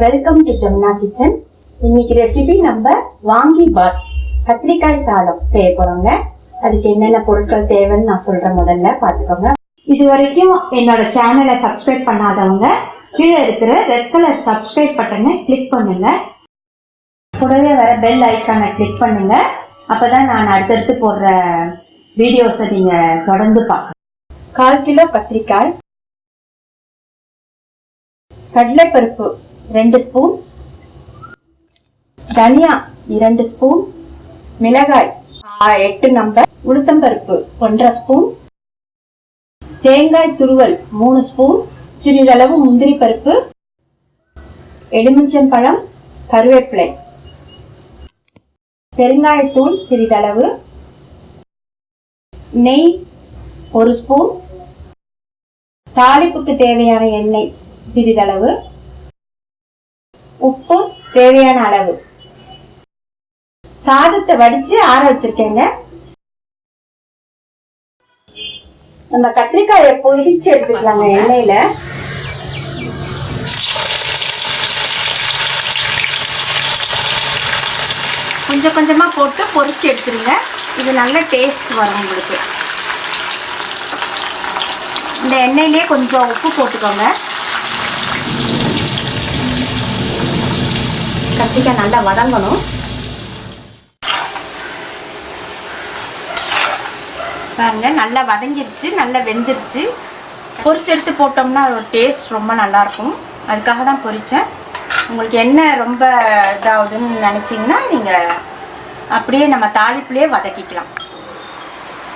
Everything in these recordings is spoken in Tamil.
Welcome to Jamuna kitchen. இன்னைக்கு ரெசிபி நம்ம வாங்கி பாத் கத்திரிக்காய் சாதம் செய்ய போறோங்க. அதுக்கு என்னென்ன பொருட்கள் தேவைன்னு நான் சொல்றேன். முதல்ல பாத்துக்கோங்க. இது வரைக்கும் என்னோட சேனலை சப்ஸ்கிரைப் பண்ணாதவங்க கீழே இருக்கிற ரெட் கலர் சப்ஸ்கிரைப் பட்டனை கிளிக் பண்ணுங்க. கூடவே வர பெல் ஐக்கானை கிளிக் பண்ணுங்க. அப்பதான் நான் அடுத்தடுத்து போடுற வீடியோஸை நீங்க தொடர்ந்து பார்க்கலாம். 1/4 கிலோ கத்திரிக்காய், கடலைப்பருப்பு 2 ஸ்பூன், தனியா 2 ஸ்பூன், மிளகாய் 8 நம்பர், உளுத்தம்பருப்பு 1/2 ஸ்பூன், தேங்காய் துருவல் 3 ஸ்பூன், சிறிதளவு முந்திரி பருப்பு, எலுமிச்சம்பழம், கருவேப்பிலை, பெருங்காயத்தூள் சிறிதளவு, நெய் 1 ஸ்பூன், தாளிப்புக்கு தேவையான எண்ணெய் சிறிதளவு, உப்பு தேவையான அளவு. சாதத்தை வடிச்சு ஆற வச்சிருக்கேங்க. நம்ம கத்திரிக்காயை பொரிச்சு எடுத்துக்கலாங்க எண்ணெயில. கொஞ்சம் கொஞ்சமா போட்டு பொரிச்சு எடுத்துருங்க. இது நல்ல டேஸ்ட் வரும் உங்களுக்கு. இந்த எண்ணெயிலே கொஞ்சம் உப்பு போட்டுக்கோங்க. கத்திரிக்காய் நல்லா வதங்கணும். பாருங்க, நல்லா வதங்கிருச்சு, நல்லா வெந்துருச்சு. பொரிச்சு எடுத்து போட்டோம்னா ஒரு டேஸ்ட் ரொம்ப நல்லா இருக்கும். அதுக்காக தான் பொரிச்சேன். உங்களுக்கு என்ன ரொம்ப இதாகுதுன்னு நினச்சிங்கன்னா நீங்கள் அப்படியே நம்ம தாளிப்புலேயே வதக்கிக்கலாம்.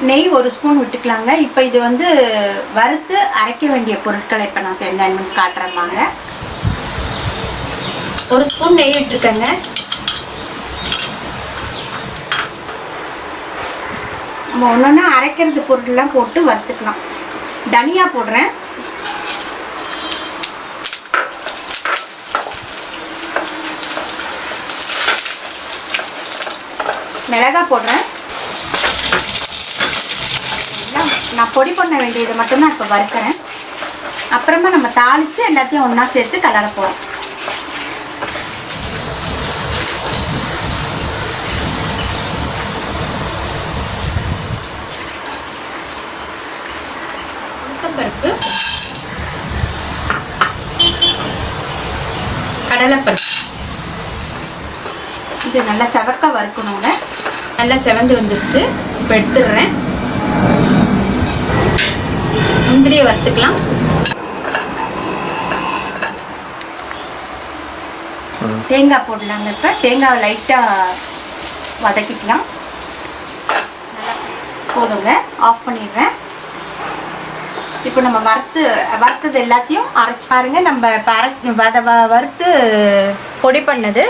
நெய் 1 ஸ்பூன் விட்டுக்கலாங்க. இப்போ இது வந்து வறுத்து அரைக்க வேண்டிய பொருட்களை இப்போ நான் என்னென்னு காட்டுறேன்னாங்க. 1 ஸ்பூன் நெய் விட்டுருக்கேங்க. நம்ம ஒன்று அரைக்கிறது பொருட்கள்லாம் போட்டு வறுத்துக்கலாம். தனியா போடுறேன், மிளகாய் போடுறேன். நான் பொடி பண்ண வேண்டியது மட்டும்தான் இப்போ வறுக்கிறேன். அப்புறமா நம்ம தாளித்து எல்லாத்தையும் ஒன்றா சேர்த்து கலர போகிறோம். உளுத்தம்பருப்பு, கடலைப்பருப்பு இது நல்லா செவக்க வறுக்கணுங்க. நல்லா செவந்து வந்துருச்சு. இப்போ எடுத்துடுறேன். முந்திரியை வறுத்துக்கலாம். தேங்காய் போடலாங்க. இப்போ தேங்காய் லைட்டாக வதக்கிக்கலாம். போதுங்க, ஆஃப் பண்ணிடுறேன். இப்போ நம்ம வறுத்தது எல்லாத்தையும் அரைச்சி பாருங்க. நம்ம வறுத்து பொடி பண்ணது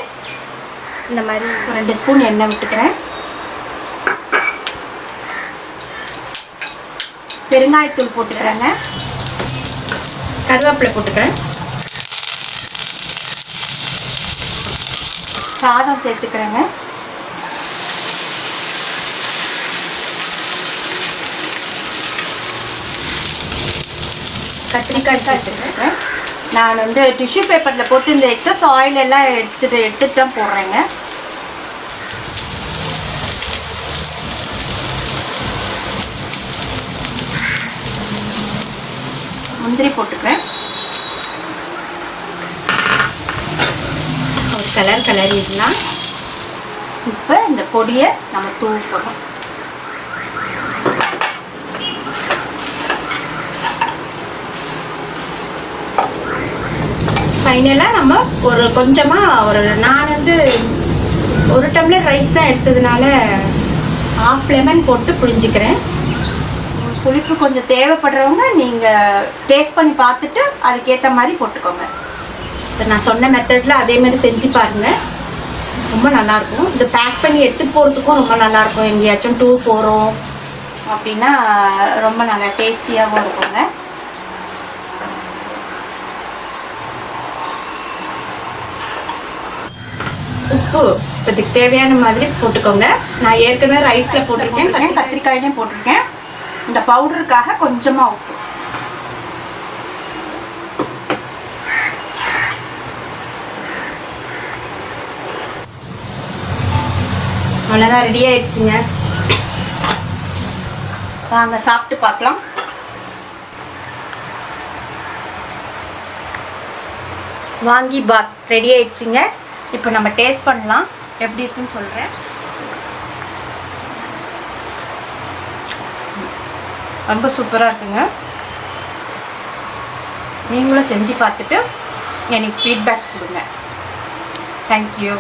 இந்த மாதிரி 2 ஸ்பூன் எண்ணெய் விட்டுக்கிறேன். பெருங்காயத்தூள் போட்டுக்கிறேங்க. கருவேப்பிலை போட்டுக்கிறேன். சாதம் சேர்த்துக்கிறேங்க. கத்திரிக்காய் சேர்த்துக்கிறேன். நான் வந்து டிஷ்யூ பேப்பரில் போட்டு இந்த எக்ஸஸ் ஆயில் எல்லாம் எடுத்துட்டு தான் போடுறேங்க. முந்திரி போட்டுக்கிறேன். ஒரு கலரிடலாம். இப்போ இந்த பொடியை நம்ம தூவணும். ஃபைனலாக நம்ம நான் வந்து 1 டம்ளர் ரைஸ் தான் எடுத்ததுனால 1/2 லெமன் போட்டு புழிஞ்சிக்கிறேன். புளிப்பு கொஞ்சம் தேவைப்படுறவங்க நீங்கள் டேஸ்ட் பண்ணி பார்த்துட்டு அதுக்கேற்ற மாதிரி போட்டுக்கோங்க. இப்போ நான் சொன்ன மெத்தடில் அதேமாதிரி செஞ்சு பாருங்கள். ரொம்ப நல்லாயிருக்கும். இந்த பேக் பண்ணி எடுத்துகிட்டு போகிறதுக்கும் ரொம்ப நல்லாயிருக்கும். எங்கேயாச்சும் டூர் போகிறோம் அப்படின்னா ரொம்ப நல்லா டேஸ்டியாகவும் இருக்குங்க. உப்பு இதுக்கு தேவையான மாதிரி போட்டுக்கோங்க. நான் ஏற்கனவே ரைஸில் போட்டிருக்கேன், கத்திரிக்காயிலையும் போட்டிருக்கேன். இந்த பவுடருக்காக கொஞ்சமாக உப்பு. அவ்வளோதான், ரெடி ஆயிடுச்சுங்க. வாங்க சாப்பிட்டு பார்க்கலாம். வாங்கி பாத் ரெடி ஆயிடுச்சுங்க. இப்போ நம்ம டேஸ்ட் பண்ணலாம், எப்படி இருக்குன்னு சொல்கிறேன். ரொம்ப சூப்பராக இருக்குங்க. நீங்களும் செஞ்சு பார்த்துட்டு எனக்கு ஃபீட்பேக் கொடுங்க. தேங்க்யூ.